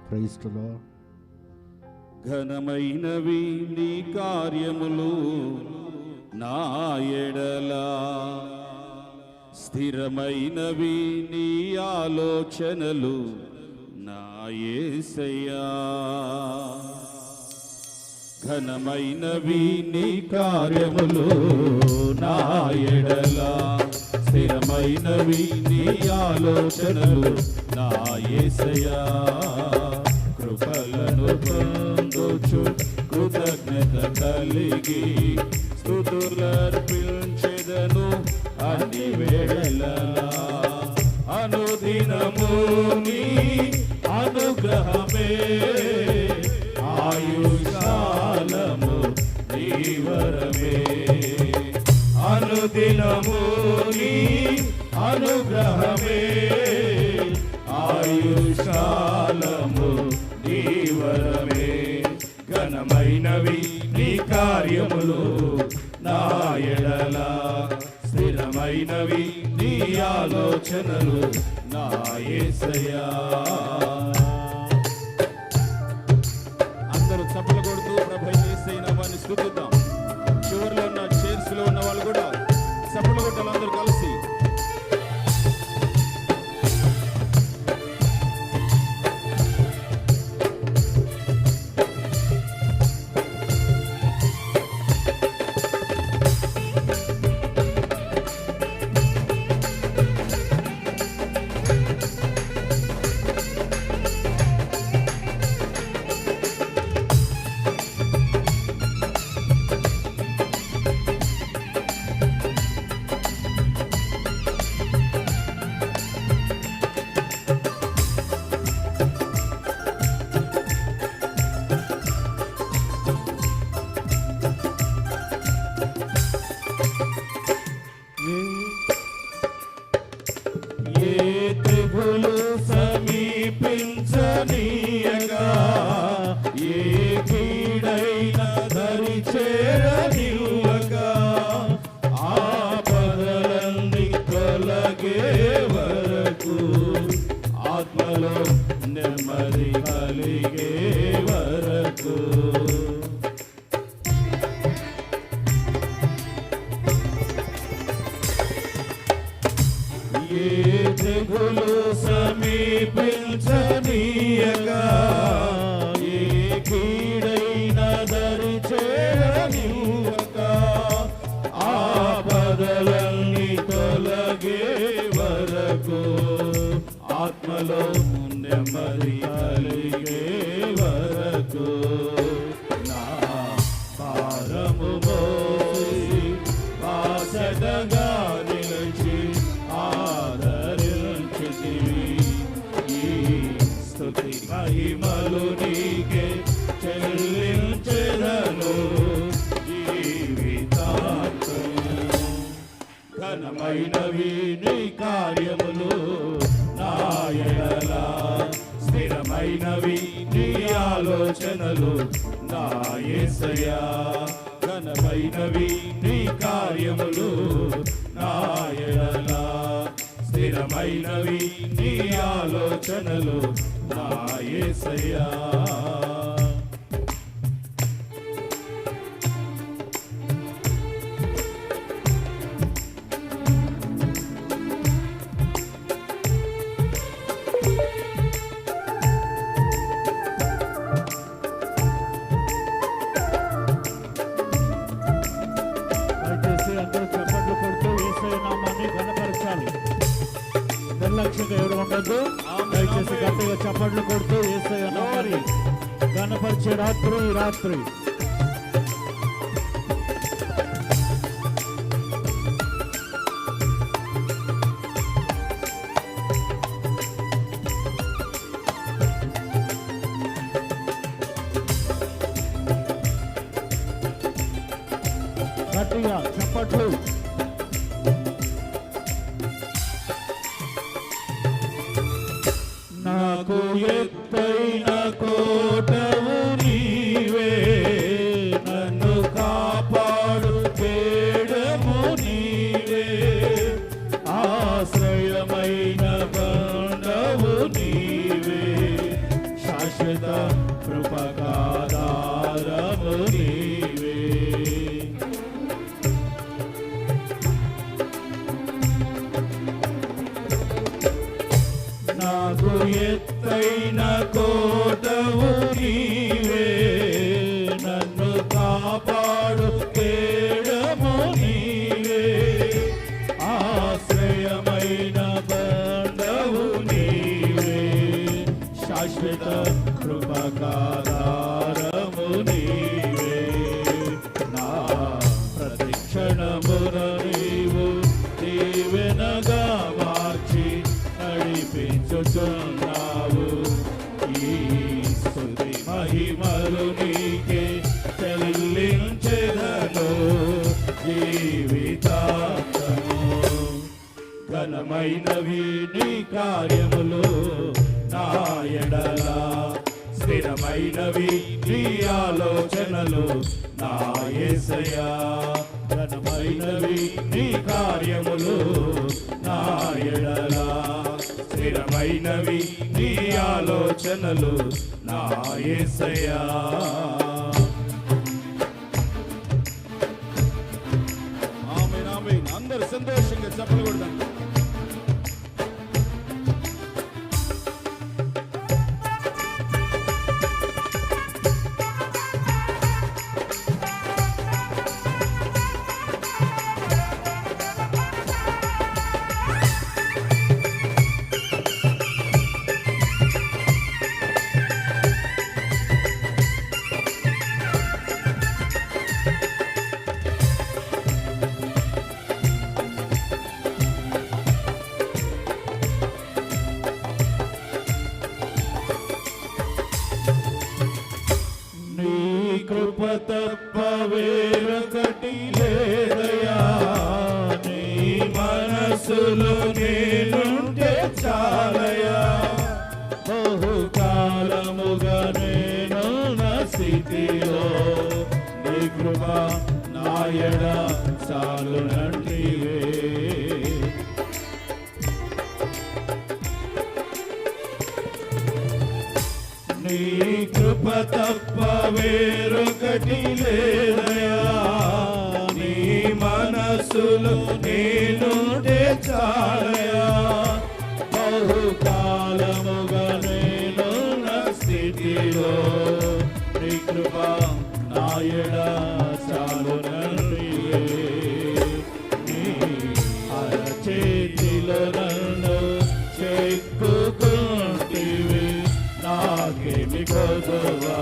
Praise the lord. ఘనమైనవి నీ కార్యములు నా ఎడల, స్థిరమైనవి నీ ఆలోచనలు నా యేసయ్యా. ఘనమైనవి నీ కార్యములు నా ఎడల, స్థిరమైనవి నీ ఆలోచనలు నా యేసయ్యా. కృపలను పొందుచు కృతజ్ఞత కలిగి స్తుతులర్పించెదను అన్ని వేళలా. అనుదినము నీ అనుగ్రహమే, ఆయుష్కాలము నీ వరమే. అనుదినము నీ అనుగ్రహమే, ఆయుష్కాలము నీ వరమే. ఘనమైనవి నీ కార్యములు నా ఎడల, స్థిరమైనవి నీ ఆలోచనలు నా యేసయ్యా. అందరూ చప్పట్లు కొడుతూ ప్రభువైన యేసయ్య నామాన్ని స్తుతిద్దాం. చివరిలో ఉన్న చైర్స్ లో ఉన్న వాళ్ళు కూడా చప్పట్లు కొట్టాలి అందరూ కలిసి. సమీపించనీయగా, ఏ కీడైన దరి చేరనివ్వగా, ఆపదలన్నీ తొలగే వరకు, ఆత్మలో నెమ్మది కలిగే వరకు. ఏ తెగులు సమీపించనీయగా, ఏ కీడైన దరి చేరనివ్వగా, ఆపదలన్నీ తొలగే వరకు, ఆత్మలో నెమ్మది కలిగే వరకు. నా భారము మోసి బాసటగా నిలిచి ఆదరించితివి. ఈ స్తుతి మహిమలు నీకే చెల్లించెదను జీవితాంతము. ఘనమైనవి నీ కార్యములు నా ఎడల, స్థిరమైనవి నీ ఆలోచనలు నా యేసయ్యా. ఘనమైనవి నీ కార్యములు నా ఎడల, స్థిరమైనవి నీ ఆలోచనలు నా యేసయ్యా. నిర్లక్ష్యంగా ఎవరు ఉండద్దు. దయచేసి గట్టిగా చప్పట్లు కొడుతూ యేసయ్య నామాన్ని ఘనపరిచే రాత్రి ఈ రాత్రి. గట్టిగా చప్పట్లు. నాకు ఎత్తైన కోటవు నీవే, నన్ను కాపాడు కేడము నీవే, ఆశ్రయమైన బండవు నీవే, శాశ్వత నాకు ఎత్తైన కోటవు నీవే, నన్ను కాపాడు కేడము నీవే, ఆశ్రయమైన బండవు నీవే, శాశ్వత కృపకాధారము నీవే, నా ప్రతిక్షణమున నీవు దీవెనగా మార్చి నడిపించుచున్నావు. ఈ స్తుతి మహిమలు నీకే చెల్లించెదను జీవితాంతము. ఘనమైనవి నీ కార్యములు నా ఎడల, స్థిరమైనవి నీ ఆలోచనలు నా యేసయ్యా. ఘనమైనవి నీ కార్యములు నా ఎడల, స్థిరమైనవి నీ ఆలోచనలు నా యేసయ్యా. ఆమేన్ ఆమేన్. అందరూ సంతోషంగా చప్పట్లు కొడదాం. కృప తప్ప వేరొకటి లేదయా, నీ మనసులో నేనుంటే చాలయా. బహుకాలముగా నేను నా స్థితిలో నీ కృప నాయడ చాలునంటివే. నీ కృప తప్ప వేరొకటి లేదయా, నీ మనసులో నేనుంటే చాలయా. బహుకాలముగా నేను నా స్థితిలో నీ కృప నాయడ చాలునంటివే. నీ అరచేతిలో నన్ను చెక్కుకుంటివి, నాకేమి కొదువా